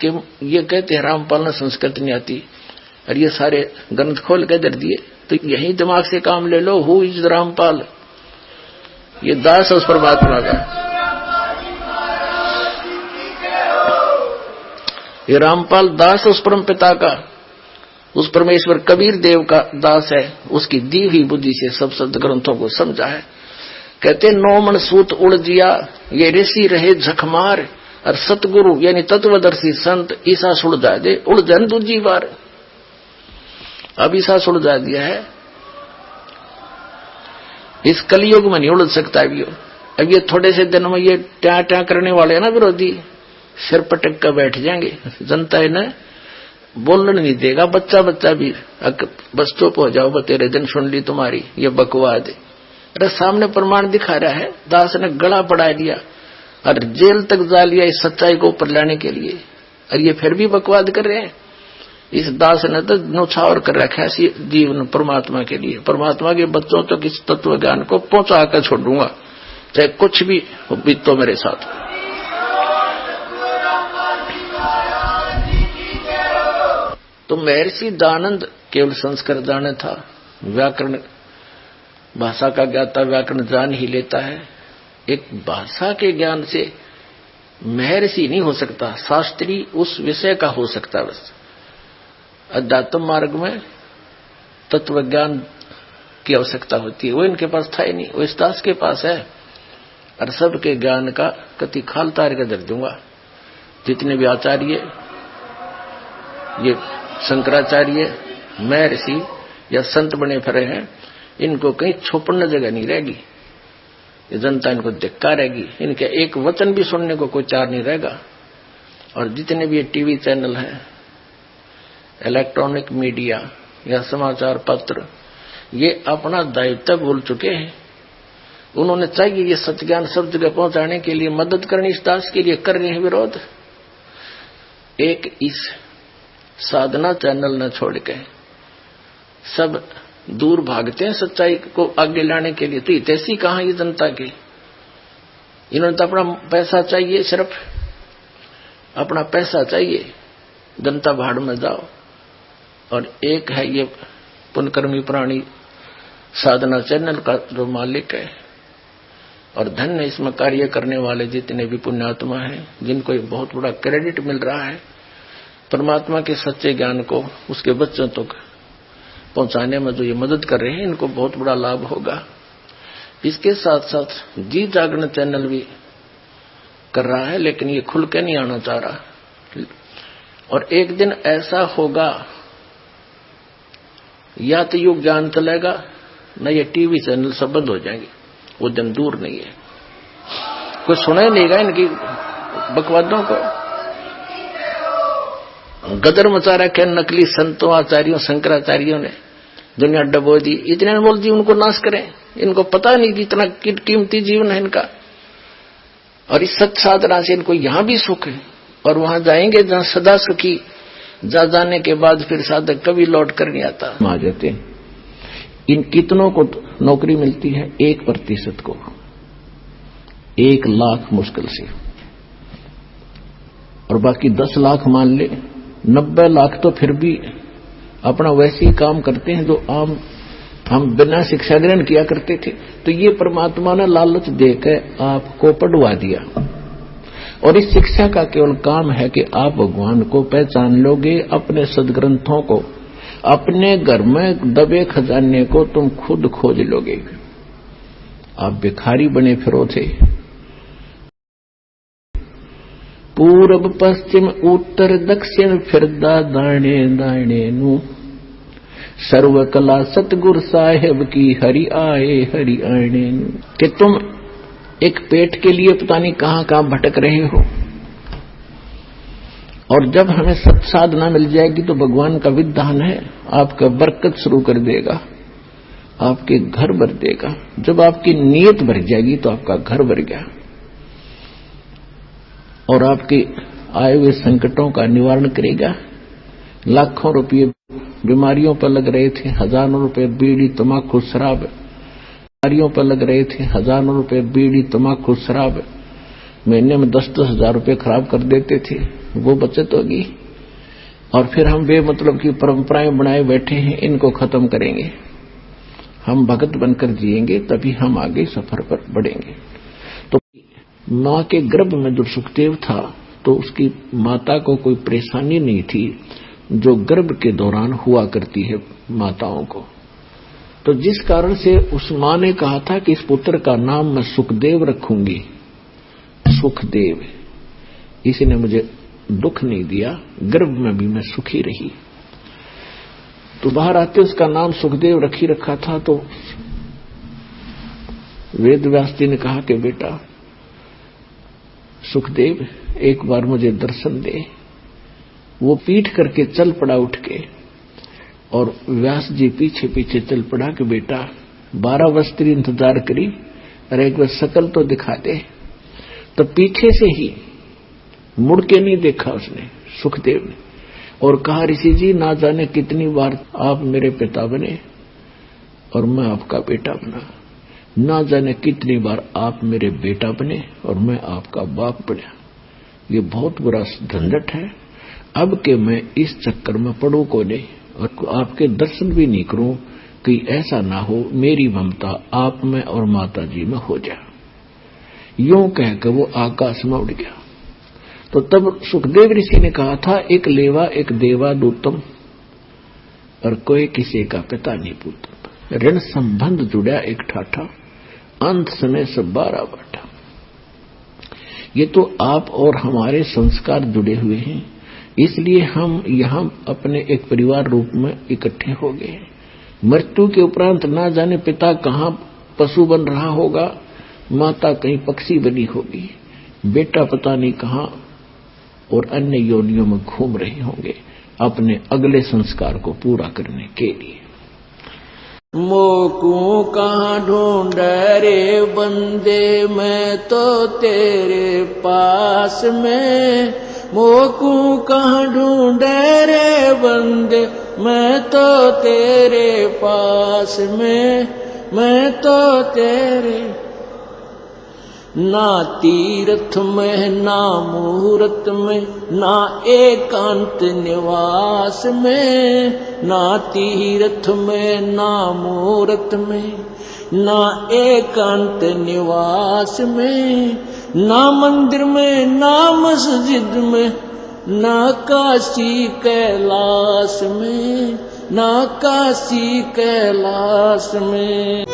कि ये कहते हैं रामपाल ने संस्कृत नहीं आती, और ये सारे ग्रंथ खोल के दर दिए। तो यही दिमाग से काम ले लो। Who is Rampal? ये दास उस परमात्मा का, ये रामपाल दास उस परम पिता का, उस परमेश्वर कबीर देव का दास है। उसकी दी हुई बुद्धि से सब शब्द ग्रंथों को समझा है। कहते 9 मन सूत उड़ दिया, ये ऋषि रहे झकमार, और सतगुरु यानी तत्वदर्शी संत ईसा सुलझा दे, उड़ जान दूजी बार। अब ईसा सुलझा दिया है, इस कलयुग में नहीं उड़ सकता अभी। अब ये थोड़े से दिन में ये ट्या ट्या करने वाले हैं ना विरोधी, सिर पटक कर बैठ जाएंगे। जनता इन्हें बोलने नहीं देगा। बच्चा बच्चा भी बस चुप हो जाओ, तेरे दिन सुन ली तुम्हारी, ये बकवाद है। अरे सामने प्रमाण दिखा रहा है। दास ने गला बढ़ा लिया और जेल तक जा लिया इस सच्चाई को ऊपर लाने के लिए, और ये फिर भी बकवाद कर रहे हैं। इस दास ने तो नुछावर कर रखा है जीवन परमात्मा के लिए। परमात्मा के बच्चों तक इस तत्व ज्ञान को पहुंचा कर छोड़ूंगा, चाहे कुछ भी बीतो मेरे साथ। तो महर्षि दयानंद केवल संस्कृत जाने था, व्याकरण भाषा का ज्ञाता व्याकरण जान ही लेता है। एक भाषा के ज्ञान से महर्षि नहीं हो सकता, शास्त्री उस विषय का हो सकता है बस। अध्यात्म मार्ग में तत्व ज्ञान की आवश्यकता होती है, वो इनके पास था ही नहीं, वो इस दास के पास है। और सबके ज्ञान का कति खाल तार के दर दूंगा। जितने भी आचार्य, ये शंकराचार्य, महर्षि या संत बने फिरे हैं, इनको कहीं छुपने जगह नहीं रहेगी। ये जनता इनको धिक्कार रहेगी, इनके एक वचन भी सुनने को कोई चार नहीं रहेगा। और जितने भी ये टीवी चैनल हैं, इलेक्ट्रॉनिक मीडिया या समाचार पत्र, ये अपना दायित्व भूल चुके हैं। उन्होंने चाहिए ये सत्य ज्ञान सब जगह पहुंचाने के लिए मदद करनी, इस दास के लिए कर रहे हैं विरोध। एक इस साधना चैनल न छोड़ के सब दूर भागते हैं सच्चाई को आगे लाने के लिए। तो हितैषी कहां ये जनता के? इन्होंने तो अपना पैसा चाहिए, सिर्फ अपना पैसा चाहिए। जनता भाड़ में जाओ। और एक है ये पुनकर्मी प्राणी साधना चैनल का जो मालिक है, और धन्य इसमें कार्य करने वाले जितने भी पुण्यात्मा हैं, जिनको एक बहुत बड़ा क्रेडिट मिल रहा है परमात्मा के सच्चे ज्ञान को उसके बच्चों तक पहुंचाने में जो ये मदद कर रहे हैं, इनको बहुत बड़ा लाभ होगा। इसके साथ साथ जी जागरण चैनल भी कर रहा है, लेकिन ये खुल के नहीं आना चाह रहा। और एक दिन ऐसा होगा, या तो युग ज्ञान चलेगा, न ये टीवी चैनल सब बंद हो जाएंगे। वो दिन दूर नहीं है, कोई सुना ही नहींगा इनकी बकवादों को। गदर मचा रखे नकली संतों, आचार्यों, शंकराचार्यों ने, दुनिया डबो दी। इतने बोल दी उनको नाश करें, इनको पता नहीं कि इतना कीमती जीवन है इनका। और इस सत्य साधना से इनको यहां भी सुख है, और वहां जाएंगे जहां सदा सुखी। जा जाने के बाद फिर साधक कभी लौट कर नहीं आता। आ जाते हैं। इन कितनों को नौकरी मिलती है? 1% को 1 लाख मुश्किल से, और बाकी 10 लाख मान ले, 90 लाख तो फिर भी अपना वैसे ही काम करते हैं जो आम हम बिना शिक्षा ग्रहण किया करते थे। तो ये परमात्मा ने लालच देकर आपको पढ़वा दिया, और इस शिक्षा का केवल काम है कि आप भगवान को पहचान लोगे। अपने सदग्रंथों को, अपने घर में दबे खजाने को तुम खुद खोज लोगे। आप भिखारी बने फिरो थे। पूरब पश्चिम उत्तर दक्षिण फिरदा दाणे दाणे नू, सर्व कला सतगुर साहेब की हरि आए हरि आने नू। कि तुम एक पेट के लिए पता नहीं कहां कहां भटक रहे हो, और जब हमें सत साधना मिल जाएगी तो भगवान का विधान है आपका बरकत शुरू कर देगा, आपके घर भर देगा। जब आपकी नीयत भर जाएगी तो आपका घर भर गया, और आपके आए हुए संकटों का निवारण करेगा। लाखों रुपये बीमारियों पर लग रहे थे, हजारों रुपए बीड़ी तमाकू शराब, बीमारियों पर लग रहे थे, हजारों रुपए बीड़ी तमाकू शराब, महीने में 10-10 हजार रुपए खराब कर देते थे। वो बचत होगी। और फिर हम बेमतलब की परंपराएं बनाए बैठे हैं, इनको खत्म करेंगे। हम भगत बनकर जिएंगे, तभी हम आगे सफर पर बढ़ेंगे। तो मां के गर्भ में जो सुखदेव था, तो उसकी माता को कोई परेशानी नहीं थी जो गर्भ के दौरान हुआ करती है माताओं को। तो जिस कारण से उस मां ने कहा था कि इस पुत्र का नाम मैं सुखदेव रखूंगी, सुखदेव, इसी ने मुझे दुख नहीं दिया, गर्भ में भी मैं सुखी रही। तो बाहर आते उसका नाम सुखदेव रखी रखा था। तो वेद व्यास जी ने कहा कि बेटा सुखदेव, एक बार मुझे दर्शन दे। वो पीठ करके चल पड़ा उठ के, और व्यास जी पीछे पीछे चल पड़ा कि बेटा 12 वर्ष तेरी इंतजार करी, अरे एक बार शकल तो दिखा दे। तो पीछे से ही मुड़ के नहीं देखा उसने, सुखदेव ने, और कहा ऋषि जी ना जाने कितनी बार आप मेरे पिता बने और मैं आपका बेटा बना, ना जाने कितनी बार आप मेरे बेटा बने और मैं आपका बाप बना। ये बहुत बुरा झंझट है। अब के मैं इस चक्कर में पड़ू को नहीं और आपके दर्शन भी नहीं करूं, कि ऐसा ना हो मेरी ममता आप में और माता जी में हो जाए। यूं कहकर वो आकाश में उड़ गया। तो तब सुखदेव ऋषि ने कहा था, एक लेवा एक देवा दूतम, और कोई किसी का पिता नहीं पूतम। ऋण संबंध जुड़ा एक ठाठा, अंत समय सब 12 बाटा। ये तो आप और हमारे संस्कार जुड़े हुए हैं, इसलिए हम यहां अपने एक परिवार रूप में इकट्ठे हो गए। मृत्यु के उपरांत ना जाने पिता कहां पशु बन रहा होगा, माता कहीं पक्षी बनी होगी, बेटा पता नहीं कहां और अन्य योनियों में घूम रहे होंगे अपने अगले संस्कार को पूरा करने के लिए। मोकू कहां ढूंढ रे बंदे, मैं तो तेरे पास में। मोकू कहां ढूंढ रे बंदे, मैं तो तेरे पास में, मैं तो तेरे। ना तीर्थ में ना मूरत में, ना एकांत निवास में। ना तीर्थ में ना मूरत में, ना एकांत निवास में। ना मंदिर में ना मस्जिद में, ना काशी कैलाश में, ना काशी कैलाश में।